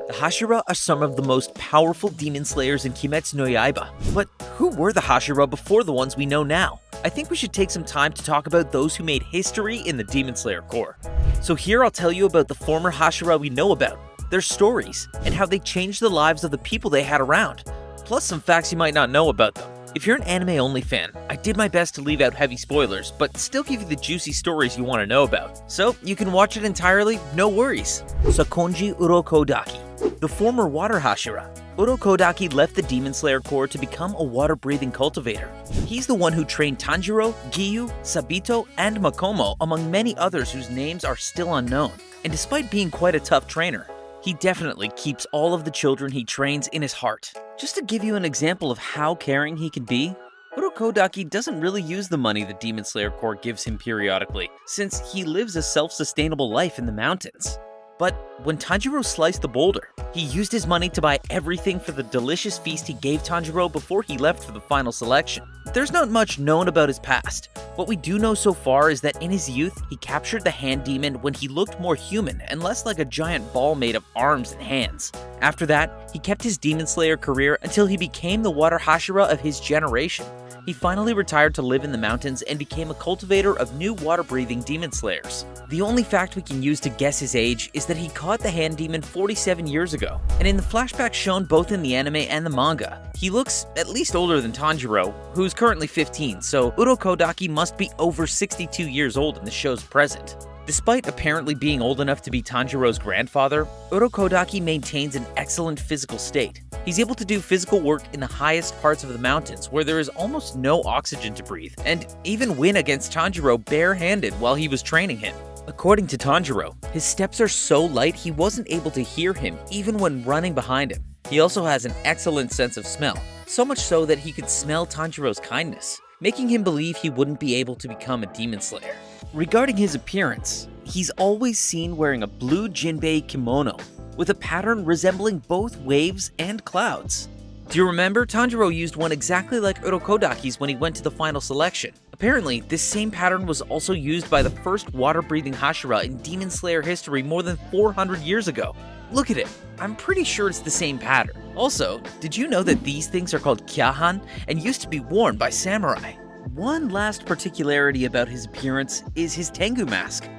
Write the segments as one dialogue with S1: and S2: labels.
S1: The Hashira are some of the most powerful demon slayers in Kimetsu no Yaiba. But who were the Hashira before the ones we know now? I think we should take some time to talk about those who made history in the Demon Slayer Corps. So here I'll tell you about the former Hashira we know about, their stories, and how they changed the lives of the people they had around, plus some facts you might not know about them. If you're an anime-only fan, I did my best to leave out heavy spoilers, but still give you the juicy stories you want to know about. So you can watch it entirely, no worries. Sakonji Urokodaki, the former water Hashira. Urokodaki left the Demon Slayer Corps to become a water-breathing cultivator. He's the one who trained Tanjiro, Giyu, Sabito, and Makomo, among many others whose names are still unknown. And despite being quite a tough trainer, he definitely keeps all of the children he trains in his heart. Just to give you an example of how caring he can be, Urokodaki doesn't really use the money the Demon Slayer Corps gives him periodically, since he lives a self-sustainable life in the mountains. But when Tanjiro sliced the boulder, he used his money to buy everything for the delicious feast he gave Tanjiro before he left for the final selection. There's not much known about his past. What we do know so far is that in his youth, he captured the hand demon when he looked more human and less like a giant ball made of arms and hands. After that, he kept his Demon Slayer career until he became the water Hashira of his generation. He finally retired to live in the mountains and became a cultivator of new water-breathing demon slayers. The only fact we can use to guess his age is that he caught the hand demon 47 years ago, and in the flashbacks shown both in the anime and the manga, he looks at least older than Tanjiro, who's currently 15, so Urokodaki must be over 62 years old in the show's present. Despite apparently being old enough to be Tanjiro's grandfather, Urokodaki maintains an excellent physical state. He's able to do physical work in the highest parts of the mountains where there is almost no oxygen to breathe, and even win against Tanjiro barehanded while he was training him. According to Tanjiro, his steps are so light he wasn't able to hear him even when running behind him. He also has an excellent sense of smell, so much so that he could smell Tanjiro's kindness, making him believe he wouldn't be able to become a demon slayer. Regarding his appearance, he's always seen wearing a blue jinbei kimono with a pattern resembling both waves and clouds. Do you remember? Tanjiro used one exactly like Urokodaki's when he went to the final selection. Apparently, this same pattern was also used by the first water-breathing Hashira in Demon Slayer history more than 400 years ago. Look at it. I'm pretty sure it's the same pattern. Also, did you know that these things are called kyahan and used to be worn by samurai? One last particularity about his appearance is his Tengu mask.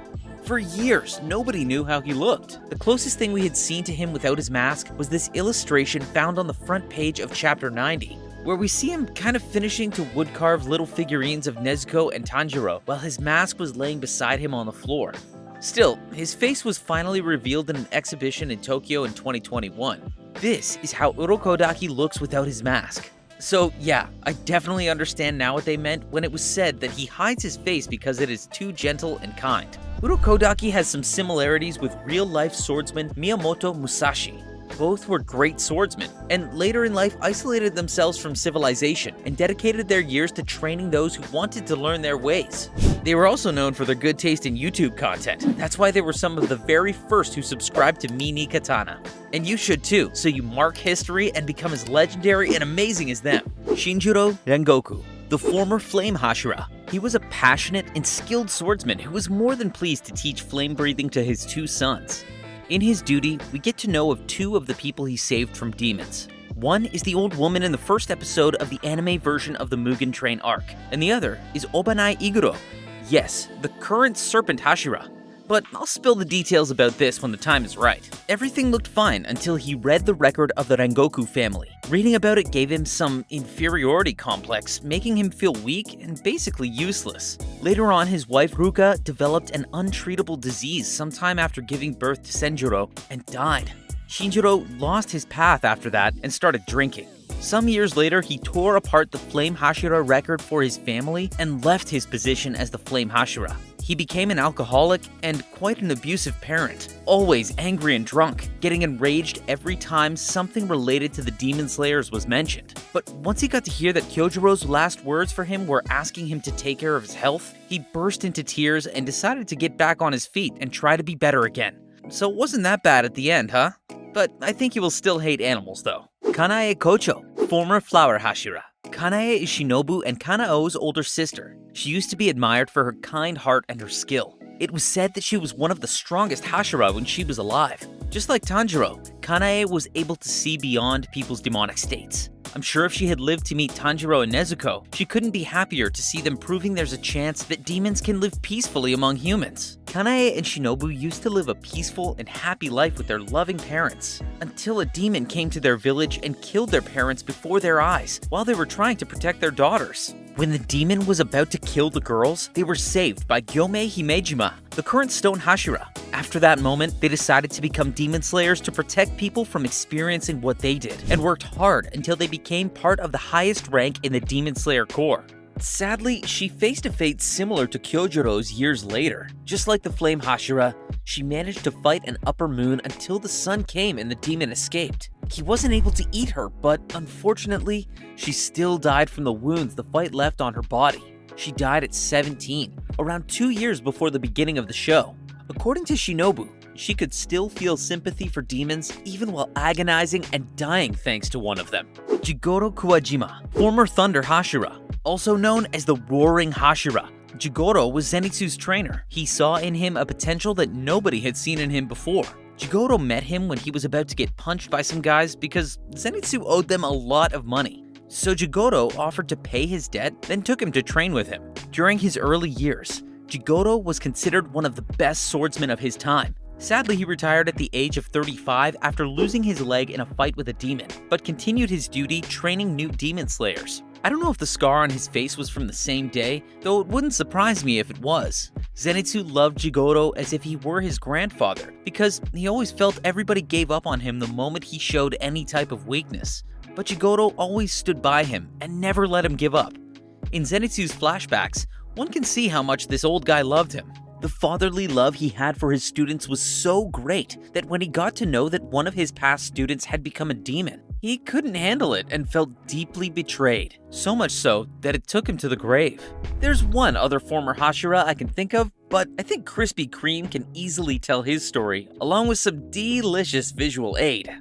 S1: For years, nobody knew how he looked. The closest thing we had seen to him without his mask was this illustration found on the front page of chapter 90, where we see him kind of finishing to wood-carve little figurines of Nezuko and Tanjiro while his mask was laying beside him on the floor. Still, his face was finally revealed in an exhibition in Tokyo in 2021. This is how Urokodaki looks without his mask. So yeah, I definitely understand now what they meant when it was said that he hides his face because it is too gentle and kind. Urokodaki has some similarities with real-life swordsman Miyamoto Musashi. Both were great swordsmen, and later in life isolated themselves from civilization and dedicated their years to training those who wanted to learn their ways. They were also known for their good taste in YouTube content. That's why they were some of the very first who subscribed to Mini Katana. And you should too, so you mark history and become as legendary and amazing as them. Shinjuro Rengoku, the former Flame Hashira. He was a passionate and skilled swordsman who was more than pleased to teach flame breathing to his two sons. In his duty, we get to know of two of the people he saved from demons. One is the old woman in the first episode of the anime version of the Mugen Train arc, and the other is Obanai Iguro. Yes, the current Serpent Hashira. But I'll spill the details about this when the time is right. Everything looked fine until he read the record of the Rengoku family. Reading about it gave him some inferiority complex, making him feel weak and basically useless. Later on, his wife Ruka developed an untreatable disease sometime after giving birth to Shinjuro and died. Shinjuro lost his path after that and started drinking. Some years later, he tore apart the Flame Hashira record for his family and left his position as the Flame Hashira. He became an alcoholic and quite an abusive parent, always angry and drunk, getting enraged every time something related to the Demon Slayers was mentioned. But once he got to hear that Kyojiro's last words for him were asking him to take care of his health, he burst into tears and decided to get back on his feet and try to be better again. So it wasn't that bad at the end, huh? But I think he will still hate animals though. Kanaya Kocho, former Flower Hashira. Kanaya is Shinobu and Kanao's older sister. She used to be admired for her kind heart and her skill. It was said that she was one of the strongest Hashira when she was alive. Just like Tanjiro, Kanaya was able to see beyond people's demonic states. I'm sure if she had lived to meet Tanjiro and Nezuko, she couldn't be happier to see them proving there's a chance that demons can live peacefully among humans. Kanaya and Shinobu used to live a peaceful and happy life with their loving parents, until a demon came to their village and killed their parents before their eyes while they were trying to protect their daughters. When the demon was about to kill the girls, they were saved by Gyomei Himejima, the current stone Hashira. After that moment, they decided to become demon slayers to protect people from experiencing what they did, and worked hard until they became part of the highest rank in the Demon Slayer Corps. Sadly, she faced a fate similar to Kyojiro's years later. Just like the flame Hashira, she managed to fight an upper moon until the sun came and the demon escaped. He wasn't able to eat her, but unfortunately, she still died from the wounds the fight left on her body. She died at 17, around 2 years before the beginning of the show. According to Shinobu, she could still feel sympathy for demons even while agonizing and dying thanks to one of them. Jigoro Kuwajima, former Thunder Hashira, also known as the Roaring Hashira. Jigoro was Zenitsu's trainer. He saw in him a potential that nobody had seen in him before. Jigoro met him when he was about to get punched by some guys because Zenitsu owed them a lot of money. So Jigoro offered to pay his debt, then took him to train with him. During his early years, Jigoro was considered one of the best swordsmen of his time. Sadly, he retired at the age of 35 after losing his leg in a fight with a demon, but continued his duty training new demon slayers. I don't know if the scar on his face was from the same day, though it wouldn't surprise me if it was. Zenitsu loved Jigoro as if he were his grandfather, because he always felt everybody gave up on him the moment he showed any type of weakness. But Jigoro always stood by him and never let him give up. In Zenitsu's flashbacks, one can see how much this old guy loved him. The fatherly love he had for his students was so great that when he got to know that one of his past students had become a demon, he couldn't handle it and felt deeply betrayed. So much so that it took him to the grave. There's one other former Hashira I can think of, but I think Krispy Kreme can easily tell his story along with some delicious visual aid.